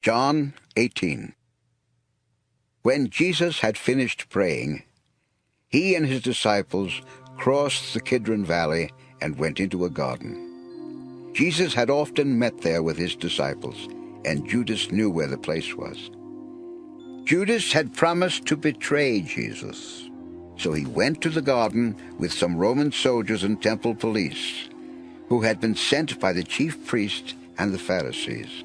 John 18. When Jesus had finished praying, he and his disciples crossed the Kidron Valley and went into a garden. Jesus had often met there with his disciples, and Judas knew where the place was. Judas had promised to betray Jesus, so he went to the garden with some Roman soldiers and temple police, who had been sent by the chief priests and the Pharisees.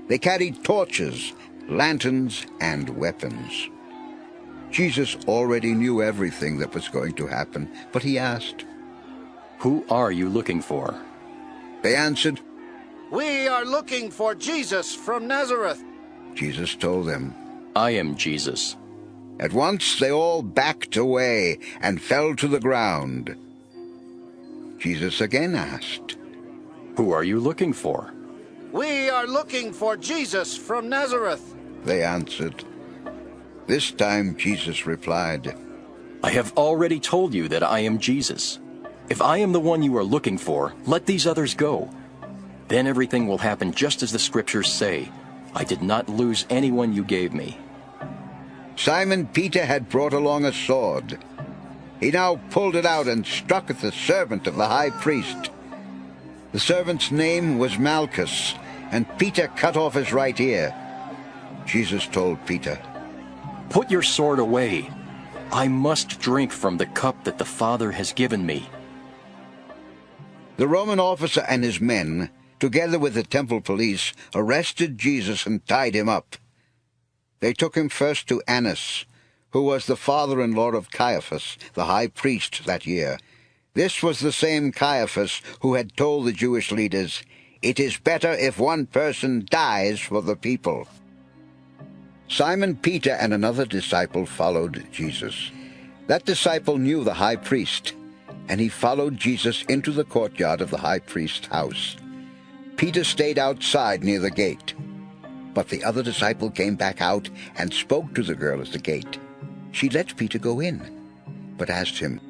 They carried torches, lanterns, and weapons. Jesus already knew everything that was going to happen, but he asked, "Who are you looking for?" They answered, "We are looking for Jesus from Nazareth." Jesus told them. "I am Jesus." At once they all backed away and fell to the ground. Jesus again asked, "Who are you looking for?" "We are looking for Jesus from Nazareth." They answered. This time Jesus replied, "I have already told you that I am Jesus. If I am the one you are looking for, let these others go. Then everything will happen just as the scriptures say. I did not lose anyone you gave me." Simon Peter had brought along a sword. He now pulled it out and struck at the servant of the high priest. The servant's name was Malchus, and Peter cut off his right ear. Jesus told Peter, "Put your sword away. I must drink from the cup that the Father has given me." The Roman officer and his men, together with the temple police, arrested Jesus and tied him up. They took him first to Annas, who was the father-in-law of Caiaphas, the high priest that year. This was the same Caiaphas who had told the Jewish leaders, "It is better if one person dies for the people." Simon Peter and another disciple followed Jesus. That disciple knew the high priest, and he followed Jesus into the courtyard of the high priest's house. Peter stayed outside near the gate, but the other disciple came back out and spoke to the girl at the gate. She let Peter go in, but asked him,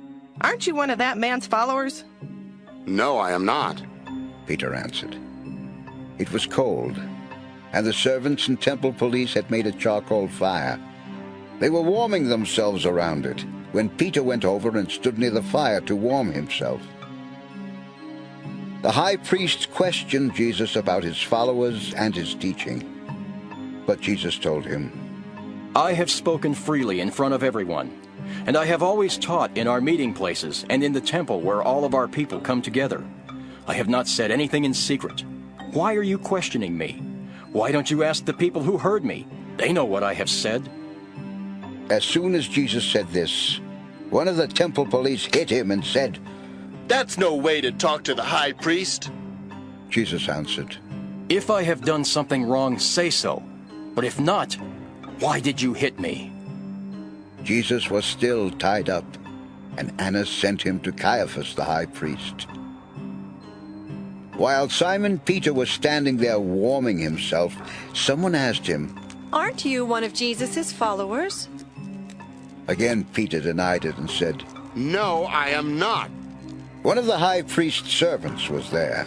"Aren't you one of that man's followers?" "No, I am not." Peter answered. It was cold, and the servants and temple police had made a charcoal fire. They were warming themselves around it when Peter went over and stood near the fire to warm himself. The high priest questioned Jesus about his followers and his teaching, but Jesus told him, "I have spoken freely in front of everyone, and I have always taught in our meeting places and in the temple where all of our people come together. I have not said anything in secret. Why are you questioning me? Why don't you ask the people who heard me? They know what I have said." As soon as Jesus said this, one of the temple police hit him and said, "That's no way to talk to the high priest." Jesus answered, "If I have done something wrong, say so. But if not, why did you hit me?" Jesus was still tied up, and Annas sent him to Caiaphas the high priest. While Simon Peter was standing there warming himself, someone asked him, "Aren't you one of Jesus' followers?" Again Peter denied it and said, "No, I am not." One of the high priest's servants was there.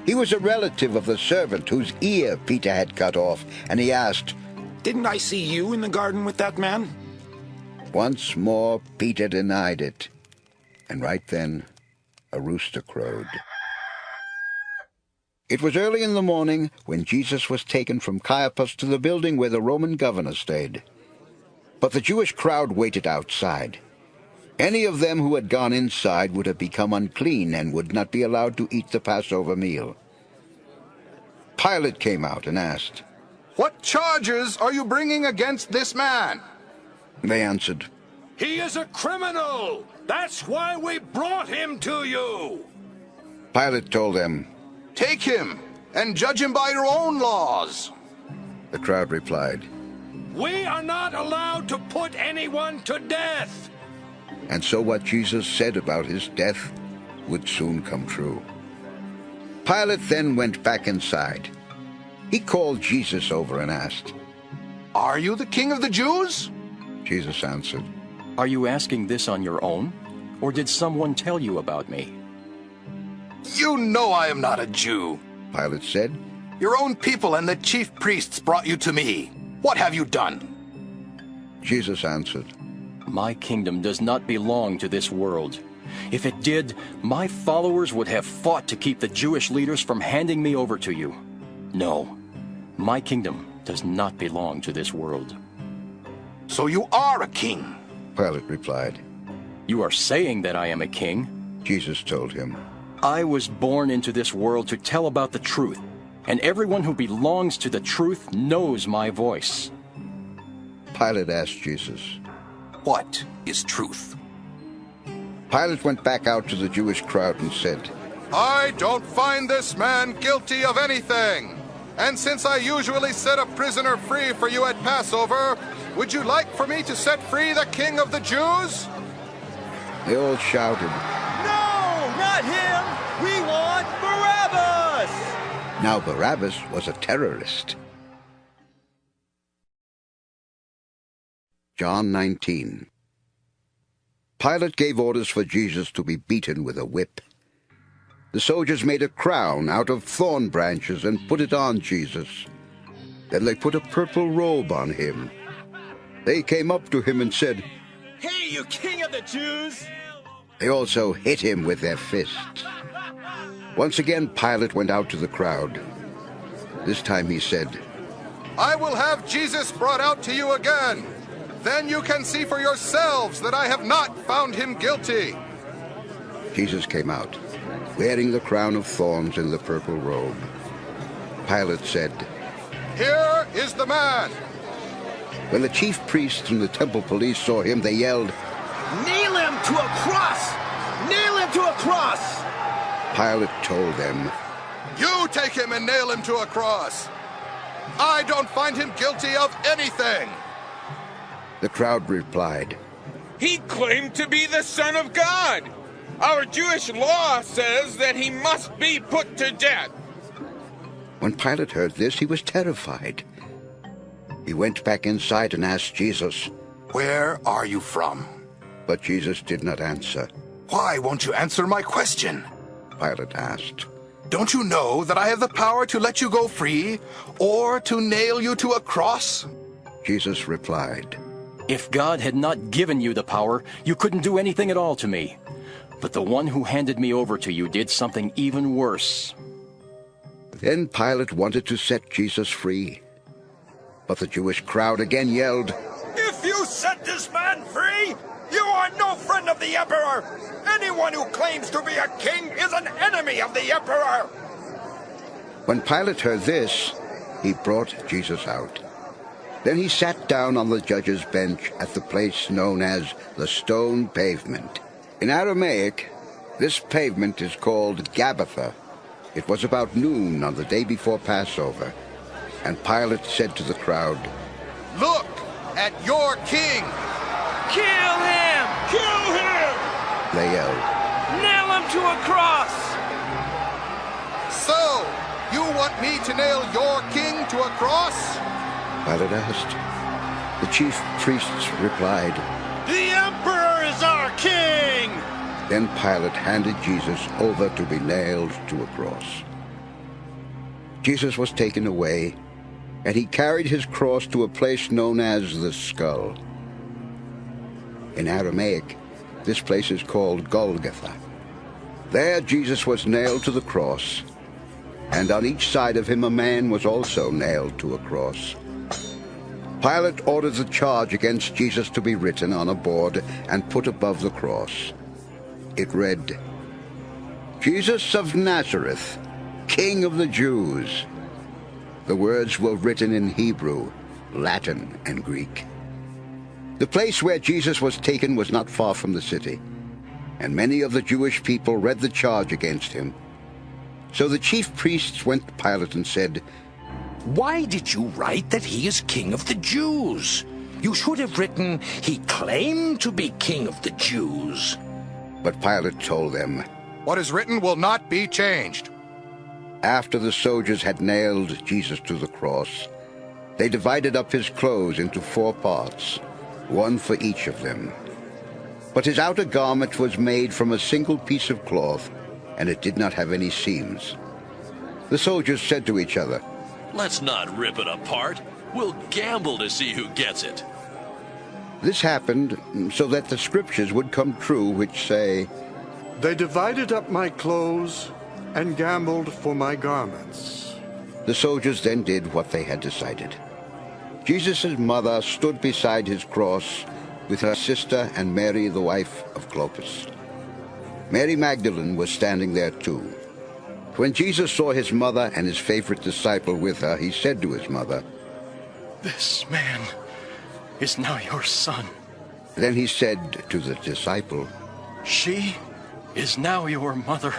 He was a relative of the servant whose ear Peter had cut off, and he asked, "Didn't I see you in the garden with that man?" Once more Peter denied it, and right then a rooster crowed. It was early in the morning when Jesus was taken from Caiaphas to the building where the Roman governor stayed. But the Jewish crowd waited outside. Any of them who had gone inside would have become unclean and would not be allowed to eat the Passover meal. Pilate came out and asked, "What charges are you bringing against this man?" They answered, "He is a criminal! That's why we brought him to you!" Pilate told them, "Take him and judge him by your own laws." The crowd replied, "We are not allowed to put anyone to death!" and so what Jesus said about his death would soon come true. Pilate then went back inside. He called Jesus over and asked, "Are you the king of the Jews?" Jesus answered, "Are you asking this on your own, or did someone tell you about me?" "You know I am not a Jew." Pilate said, Your own people and the chief priests brought you to me. What have you done? Jesus answered, My kingdom does not belong to this world. If it did, my followers would have fought to keep the Jewish leaders from handing me over to you. No, my kingdom does not belong to this world. So you are a king? Pilate replied. You are saying that I am a king? Jesus told him, I was born into this world to tell about the truth, and everyone who belongs to the truth knows my voice. Pilate asked Jesus, What is truth? Pilate went back out to the Jewish crowd and said, I don't find this man guilty of anything. And since I usually set a prisoner free for you at Passover, would you like for me to set free the King of the Jews? They all shouted. No, not him! We want Barabbas! Now Barabbas was a terrorist. John 19. Pilate gave orders for Jesus to be beaten with a whip. The soldiers made a crown out of thorn branches and put it on Jesus. Then they put a purple robe on him. They came up to him and said, Hey, you king of the Jews! They also hit him with their fists. Once again Pilate went out to the crowd. This time he said, I will have Jesus brought out to you again. Then you can see for yourselves that I have not found him guilty. Jesus came out, wearing the crown of thorns and the purple robe. Pilate said, Here is the man. When the chief priests and the temple police saw him, they yelled, Nail him to a cross! Nail him to a cross! Pilate told them, You take him and nail him to a cross. I don't find him guilty of anything. The crowd replied, He claimed to be the Son of God. Our Jewish law says that he must be put to death. When Pilate heard this, he was terrified. He went back inside and asked Jesus, Where are you from? But Jesus did not answer. Why won't you answer my question? Pilate asked. Don't you know that I have the power to let you go free or to nail you to a cross? Jesus replied, If God had not given you the power, you couldn't do anything at all to me. But the one who handed me over to you did something even worse. Then Pilate wanted to set Jesus free. But the Jewish crowd again yelled, If you set this man free, you are no friend of the emperor. Anyone who claims to be a king is an enemy of the emperor. When Pilate heard this, he brought Jesus out. Then he sat down on the judge's bench at the place known as the Stone Pavement. In Aramaic, this pavement is called Gabbatha. It was about noon on the day before Passover, and Pilate said to the crowd, Look at your king! Kill him! Kill him! They yelled. Nail him to a cross! So, you want me to nail your king to a cross? Pilate asked. The chief priests replied, The emperor is our king! Then Pilate handed Jesus over to be nailed to a cross. Jesus was taken away, and he carried his cross to a place known as the Skull. In Aramaic, this place is called Golgotha. There Jesus was nailed to the cross, and on each side of him a man was also nailed to a cross. Pilate ordered the charge against Jesus to be written on a board and put above the cross. It read, Jesus of Nazareth, King of the Jews. The words were written in Hebrew, Latin, and Greek. The place where Jesus was taken was not far from the city, and many of the Jewish people read the charge against him. So the chief priests went to Pilate and said, Why did you write that he is king of the Jews? You should have written, he claimed to be king of the Jews. But Pilate told them, What is written will not be changed. After the soldiers had nailed Jesus to the cross, they divided up his clothes into 4 parts, one for each of them. But his outer garment was made from a single piece of cloth, and it did not have any seams. The soldiers said to each other, "Let's not rip it apart. We'll gamble to see who gets it." This happened so that the scriptures would come true, which say, "They divided up my clothes and gambled for my garments." The soldiers then did what they had decided. Jesus' mother stood beside his cross with her sister and Mary, the wife of Clopas. Mary Magdalene was standing there too. When Jesus saw his mother and his favorite disciple with her, he said to his mother, "This man is now your son." Then he said to the disciple, "She is now your mother."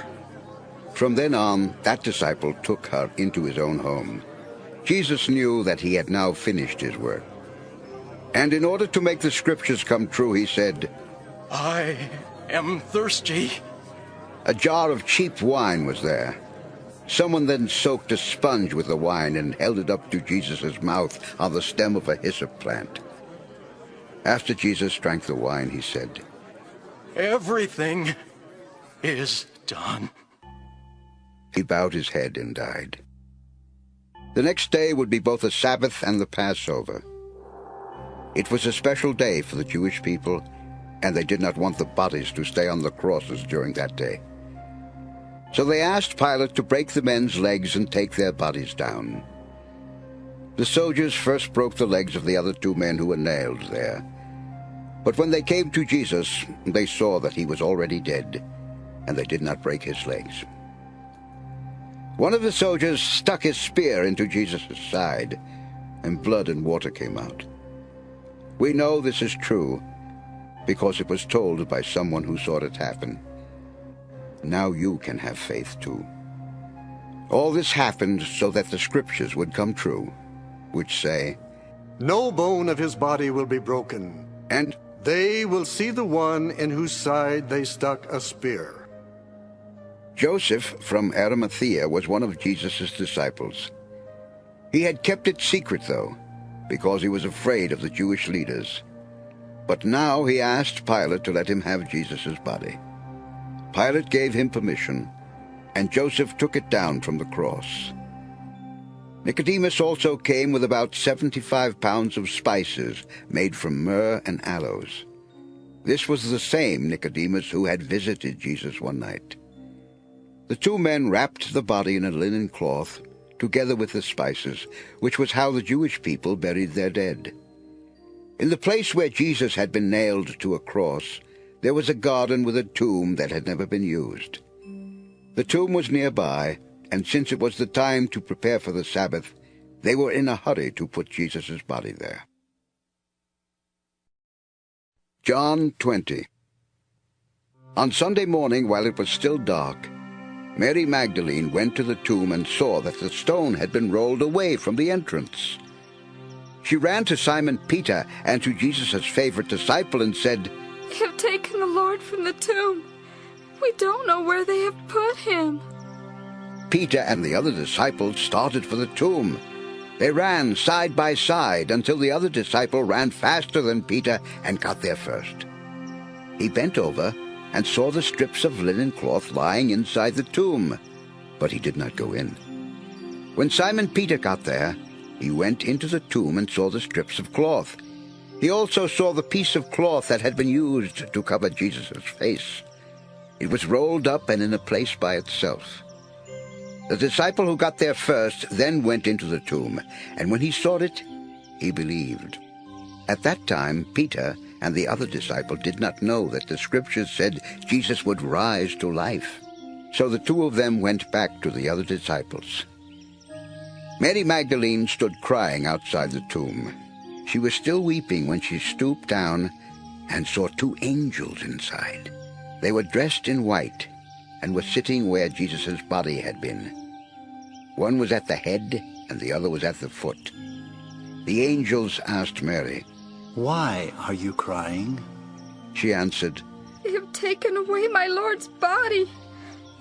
From then on, that disciple took her into his own home. Jesus knew that he had now finished his work. And in order to make the scriptures come true, he said, "I am thirsty." A jar of cheap wine was there. Someone then soaked a sponge with the wine and held it up to Jesus' mouth on the stem of a hyssop plant. After Jesus drank the wine, he said, "Everything is done." He bowed his head and died. The next day would be both the Sabbath and the Passover. It was a special day for the Jewish people, and they did not want the bodies to stay on the crosses during that day. So they asked Pilate to break the men's legs and take their bodies down. The soldiers first broke the legs of the other two men who were nailed there. But when they came to Jesus, they saw that he was already dead, and they did not break his legs. One of the soldiers stuck his spear into Jesus' side, and blood and water came out. We know this is true because it was told by someone who saw it happen. Now you can have faith too. All this happened so that the scriptures would come true, which say, "No bone of his body will be broken, and they will see the one in whose side they stuck a spear." Joseph from Arimathea was one of Jesus' disciples. He had kept it secret, though, because he was afraid of the Jewish leaders. But now he asked Pilate to let him have Jesus' body. Pilate gave him permission, and Joseph took it down from the cross. Nicodemus also came with about 75 pounds of spices made from myrrh and aloes. This was the same Nicodemus who had visited Jesus one night. The two men wrapped the body in a linen cloth, together with the spices, which was how the Jewish people buried their dead. In the place where Jesus had been nailed to a cross, there was a garden with a tomb that had never been used. The tomb was nearby, and since it was the time to prepare for the Sabbath, they were in a hurry to put Jesus' body there. John 20. On Sunday morning, while it was still dark, Mary Magdalene went to the tomb and saw that the stone had been rolled away from the entrance. She ran to Simon Peter and to Jesus' favorite disciple and said, "They have taken the Lord from the tomb. We don't know where they have put him." Peter and the other disciple started for the tomb. They ran side by side until the other disciple ran faster than Peter and got there first. He bent over and saw the strips of linen cloth lying inside the tomb, but he did not go in. When Simon Peter got there, he went into the tomb and saw the strips of cloth. He also saw the piece of cloth that had been used to cover Jesus' face. It was rolled up and in a place by itself. The disciple who got there first then went into the tomb, and when he saw it, he believed. At that time, Peter and the other disciple did not know that the scriptures said Jesus would rise to life. So the two of them went back to the other disciples. Mary Magdalene stood crying outside the tomb. She was still weeping when she stooped down and saw two angels inside. They were dressed in white and were sitting where Jesus' body had been. One was at the head and the other was at the foot. The angels asked Mary, "Why are you crying?" She answered, "They have taken away my Lord's body.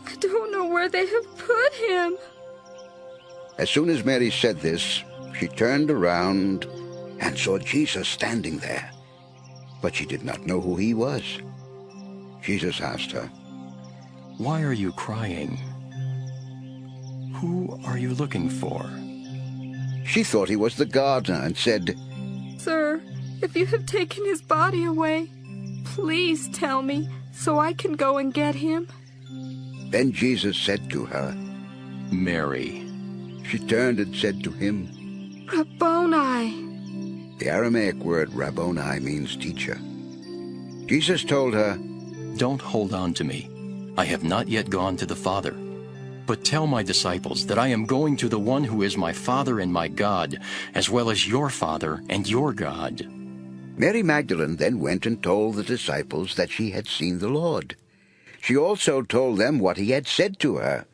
I don't know where they have put him." As soon as Mary said this, she turned around and saw Jesus standing there, but she did not know who he was. Jesus asked her, "Why are you crying? Who are you looking for? She thought he was the gardener and said, Sir, if you have taken his body away, please tell me so I can go and get him. Then Jesus said to her, Mary. She turned and said to him, Rabboni. The Aramaic word Rabboni means teacher. Jesus told her, Don't hold on to me. I have not yet gone to the Father. But tell my disciples that I am going to the one who is my Father and my God, as well as your Father and your God. Mary Magdalene then went and told the disciples that she had seen the Lord. She also told them what he had said to her.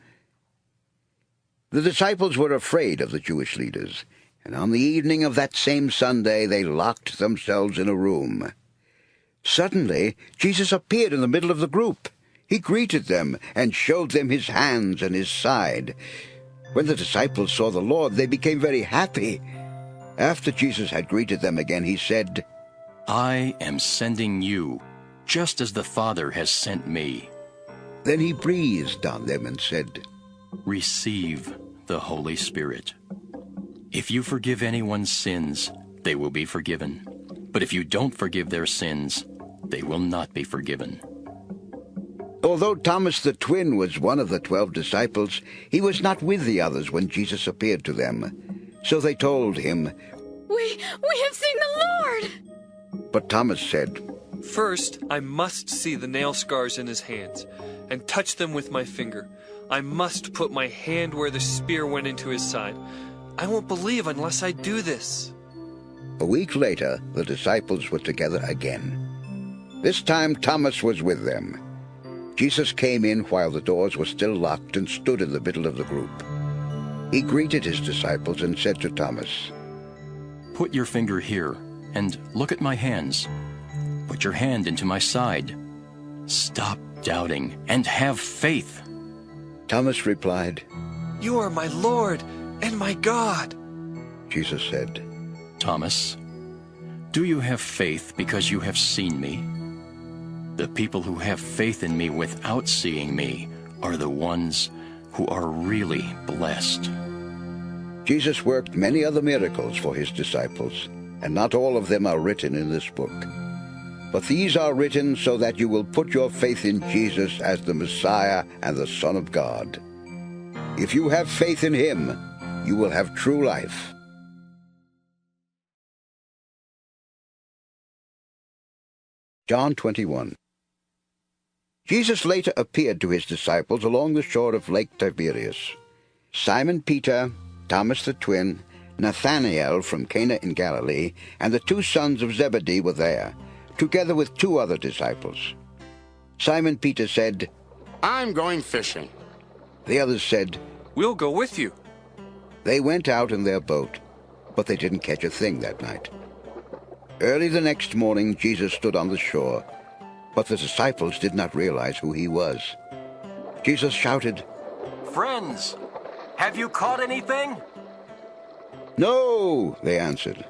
The disciples were afraid of the Jewish leaders, and on the evening of that same Sunday they locked themselves in a room. Suddenly, Jesus appeared in the middle of the group. He greeted them and showed them his hands and his side. When the disciples saw the Lord, they became very happy. After Jesus had greeted them again, he said, I am sending you, just as the Father has sent me. Then he breathed on them and said, Receive the Holy Spirit. If you forgive anyone's sins, they will be forgiven. But if you don't forgive their sins, they will not be forgiven. Although Thomas the twin was one of the 12 disciples, he was not with the others when Jesus appeared to them. So they told him, We have seen the Lord! But Thomas said, First, I must see the nail scars in his hands, and touch them with my finger. I must put my hand where the spear went into his side. I won't believe unless I do this. A week later, the disciples were together again. This time Thomas was with them. Jesus came in while the doors were still locked and stood in the middle of the group. He greeted his disciples and said to Thomas, Put your finger here and look at my hands. Put your hand into my side. Stop doubting and have faith. Thomas replied, You are my Lord and my God. Jesus said, Thomas, do you have faith because you have seen me? The people who have faith in me without seeing me are the ones who are really blessed. Jesus worked many other miracles for his disciples, and not all of them are written in this book. But these are written so that you will put your faith in Jesus as the Messiah and the Son of God. If you have faith in him, you will have true life. John 21. Jesus later appeared to his disciples along the shore of Lake Tiberias. Simon Peter, Thomas the twin, Nathanael from Cana in Galilee, and the 2 sons of Zebedee were there, together with 2 other disciples. Simon Peter said, I'm going fishing. The others said, We'll go with you. They went out in their boat, but they didn't catch a thing that night. Early the next morning, Jesus stood on the shore, but the disciples did not realize who he was. Jesus shouted, Friends, have you caught anything? No, they answered.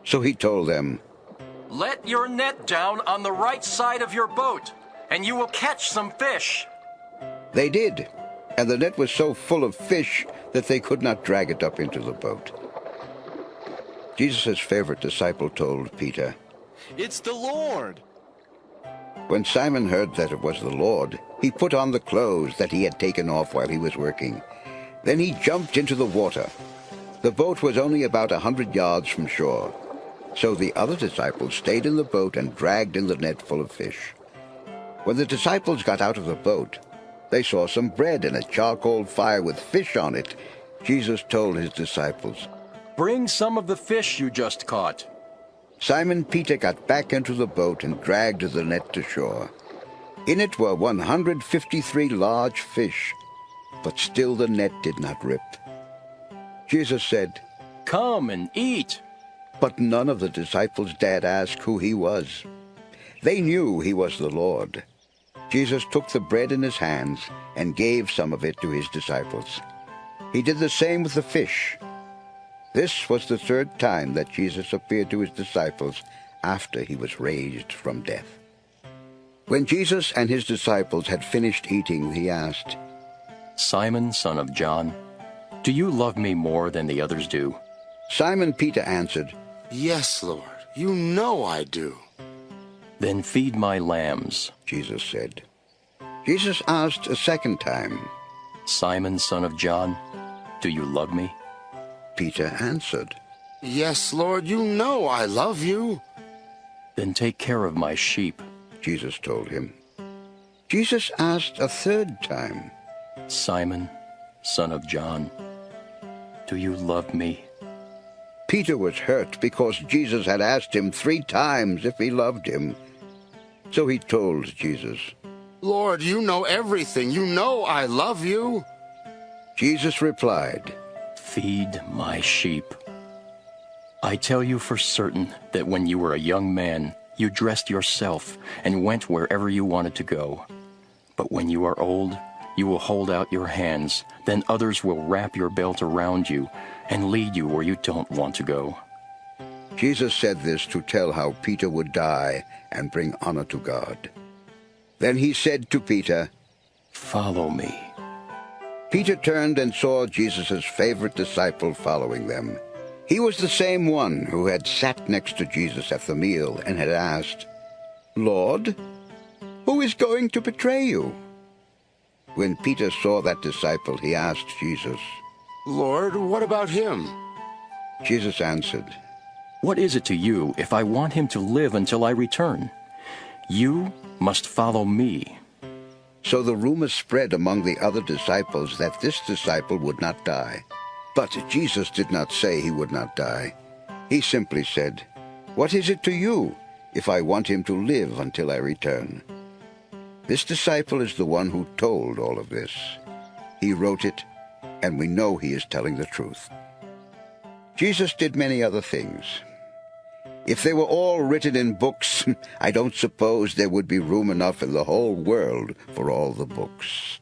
So he told them, Let your net down on the right side of your boat, and you will catch some fish. They did, and the net was so full of fish that they could not drag it up into the boat. Jesus' favorite disciple told Peter, It's the Lord. When Simon heard that it was the Lord, he put on the clothes that he had taken off while he was working. Then he jumped into the water. The boat was only about 100 yards from shore, so the other disciples stayed in the boat and dragged in the net full of fish. When the disciples got out of the boat, they saw some bread and a charcoal fire with fish on it. Jesus told his disciples, Bring some of the fish you just caught. Simon Peter got back into the boat and dragged the net to shore. In it were 153 large fish, but still the net did not rip. Jesus said, Come and eat. But none of the disciples dared ask who he was. They knew he was the Lord. Jesus took the bread in his hands and gave some of it to his disciples. He did the same with the fish. This was the 3rd time that Jesus appeared to his disciples after he was raised from death. When Jesus and his disciples had finished eating, he asked, Simon, son of John, Do you love me more than the others do? Simon Peter answered, Yes, Lord, you know I do. Then feed my lambs, Jesus said. Jesus asked a second time, Simon, son of John, do you love me? Peter answered, Yes, Lord, you know I love you. Then take care of my sheep, Jesus told him. Jesus asked a third time, Simon, son of John, do you love me? Peter was hurt because Jesus had asked him 3 times if he loved him. So he told Jesus, Lord, you know everything. You know I love you. Jesus replied, Feed my sheep. I tell you for certain that when you were a young man, you dressed yourself and went wherever you wanted to go. But when you are old, you will hold out your hands. Then others will wrap your belt around you and lead you where you don't want to go. Jesus said this to tell how Peter would die and bring honor to God. Then he said to Peter, Follow me. Peter turned and saw Jesus' favorite disciple following them. He was the same one who had sat next to Jesus at the meal and had asked, Lord, who is going to betray you? When Peter saw that disciple, he asked Jesus, Lord, what about him? Jesus answered, What is it to you if I want him to live until I return? You must follow me. So the rumor spread among the other disciples that this disciple would not die. But Jesus did not say he would not die. He simply said, What is it to you if I want him to live until I return? This disciple is the one who told all of this. He wrote it, and we know he is telling the truth. Jesus did many other things. If they were all written in books, I don't suppose there would be room enough in the whole world for all the books.